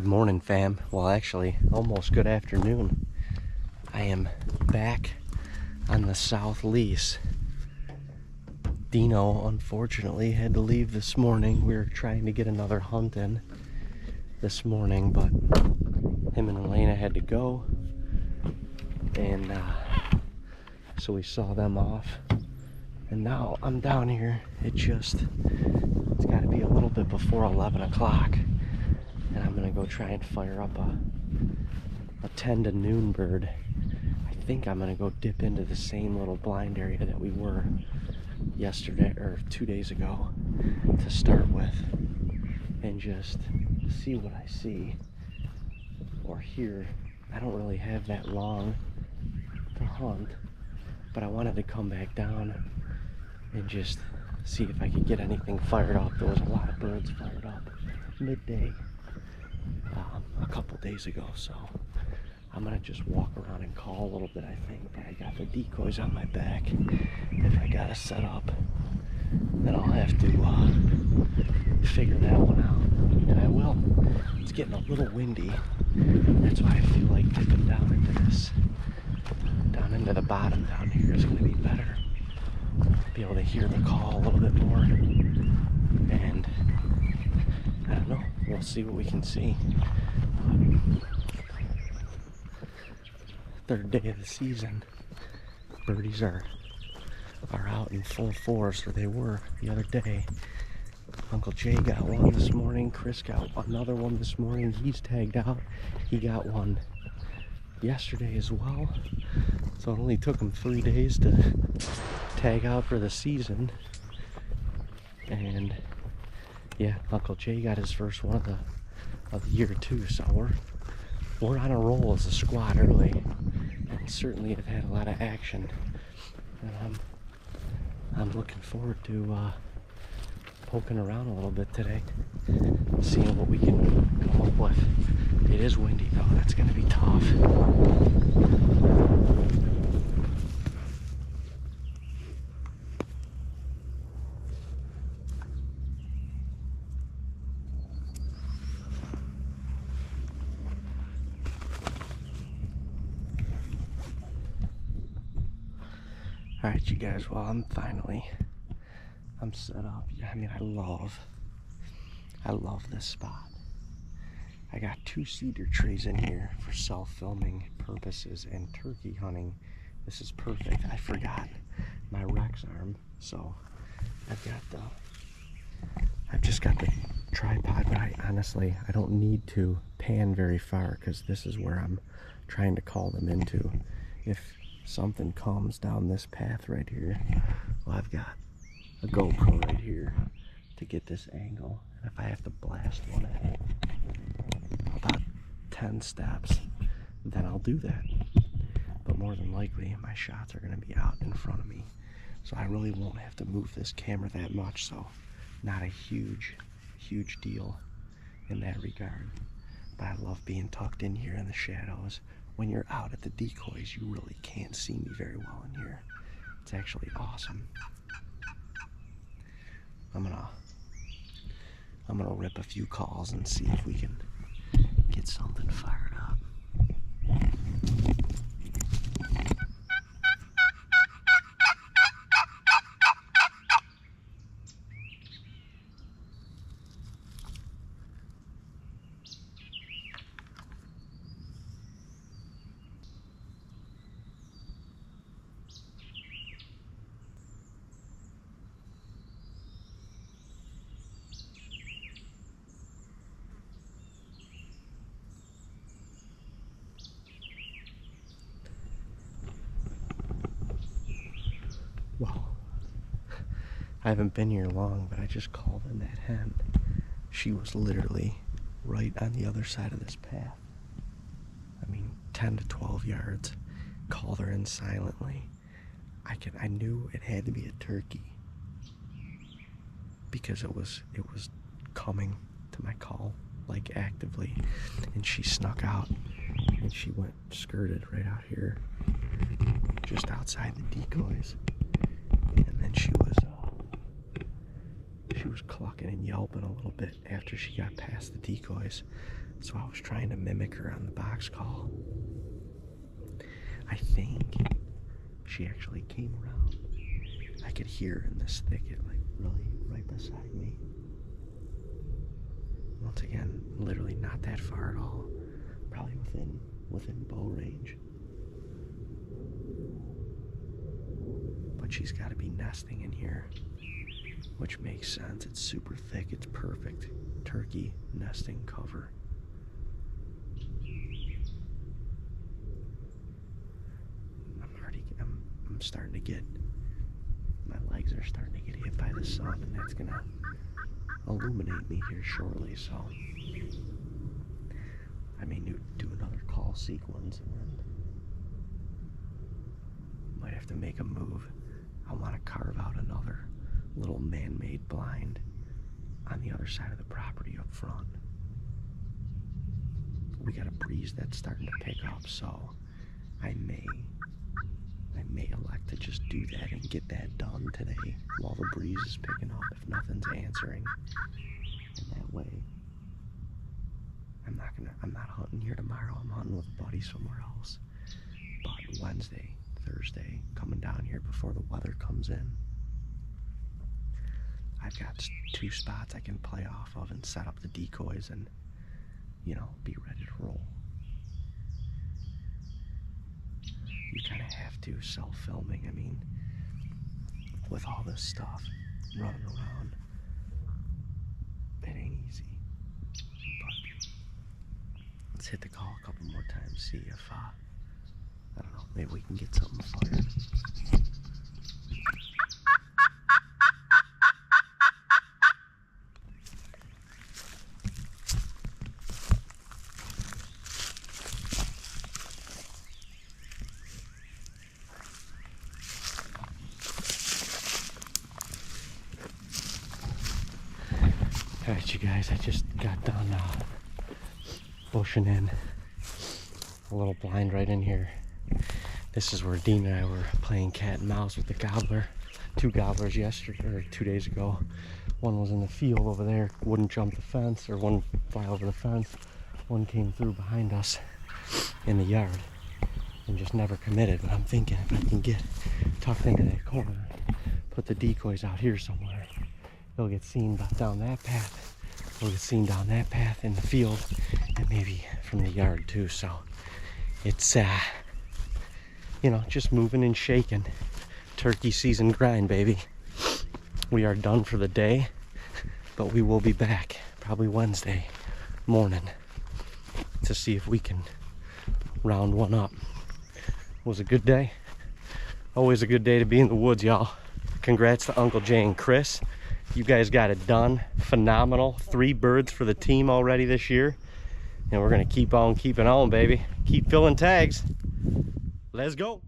Good morning, fam. Well, actually, almost good afternoon. I am back on the south lease. Dino, unfortunately, had to leave this morning. We were trying to get another hunt in this morning, but him and Elena had to go. And so we saw them off. And now I'm down here. It's got to be a little bit before 11 o'clock. And I'm gonna go try and fire up a 10 to noon bird. I think I'm gonna go dip into the same little blind area that we were yesterday or 2 days ago to start with, and just see what I see or hear. I don't really have that long to hunt, but I wanted to come back down and just see if I could get anything fired up. There was a lot of birds fired up midday a couple days ago, so I'm gonna just walk around and call a little bit, I think. But I got the decoys on my back. If I gotta set up, then I'll have to figure that one out, and I will. It's getting a little windy. That's why I feel like dipping down into the bottom down here is gonna be better. Be able to hear the call a little bit more, and I don't know, we'll see what we can see. Third day of the season. Birdies are out in full force, or they were the other day. Uncle Jay got one this morning. Chris got another one this morning. He's tagged out. He got one yesterday as well. So it only took him 3 days to tag out for the season. And yeah, Uncle Jay got his first one of the year too. So we're on a roll as a squad early, and certainly have had a lot of action. And I'm looking forward to poking around a little bit today, seeing what we can come up with. It is windy though. That's going to be tough. Alright, you guys, well, I'm set up. I mean, I love this spot. I got 2 cedar trees in here for self-filming purposes and turkey hunting. This is perfect. I forgot my Rex arm, so I've just got the tripod, but I don't need to pan very far, because this is where I'm trying to call them into. If something comes down this path right here, well, I've got a GoPro right here to get this angle, and if I have to blast one at about 10 steps, then I'll do that. But more than likely my shots are going to be out in front of me, so I really won't have to move this camera that much. So not a huge deal in that regard. But I love being tucked in here in the shadows. When you're out at the decoys, you really can't see me very well in here. It's actually awesome. I'm gonna rip a few calls and see if we can get something fired up. Well, I haven't been here long, but I just called in that hen. She was literally right on the other side of this path. I mean, 10 to 12 yards. Called her in silently. I knew it had to be a turkey, because it was coming to my call, like, actively, and she snuck out, and she skirted right out here, just outside the decoys. And then she was clucking and yelping a little bit after she got past the decoys. So I was trying to mimic her on the box call. I think she actually came around. I could hear her in this thicket, like really right beside me. Once again, literally not that far at all. Probably within bow range. But she's got to be nesting in here, which makes sense. It's super thick. It's perfect turkey nesting cover. I'm starting to get, my legs are starting to get hit by the sun, and that's gonna illuminate me here shortly. So I may do another call sequence, and then might have to make a move. I want to carve out another little man-made blind on the other side of the property up front. We got a breeze that's starting to pick up, so I may elect to just do that and get that done today while the breeze is picking up, if nothing's answering. And that way, I'm not hunting here tomorrow. I'm hunting with a buddy somewhere else. But Wednesday, Thursday, coming down here before the weather comes in, I've got 2 spots I can play off of and set up the decoys and, you know, be ready to roll. You kind of have to self-filming. I mean, with all this stuff running around, it ain't easy. But let's hit the call a couple more times, see if, I don't know, maybe we can get something fired. Alright, you guys, I just got done bushing in a little blind right in here. This is where Dean and I were playing cat and mouse with the gobbler. 2 gobblers yesterday, or 2 days ago. One was in the field over there, wouldn't jump the fence, or wouldn't fly over the fence. One came through behind us in the yard and just never committed. But I'm thinking if I can get tucked into that corner, put the decoys out here somewhere, they'll get seen down that path. We'll get seen down that path in the field, and maybe from the yard too. So it's you know, just moving and shaking. Turkey season grind, baby. We are done for the day, but we will be back probably Wednesday morning to see if we can round one up. It was a good day. Always a good day to be in the woods, y'all. Congrats to Uncle Jay and Chris. You guys got it done. Phenomenal. 3 birds for the team already this year. And we're going to keep on keeping on, baby. Keep filling tags. Let's go.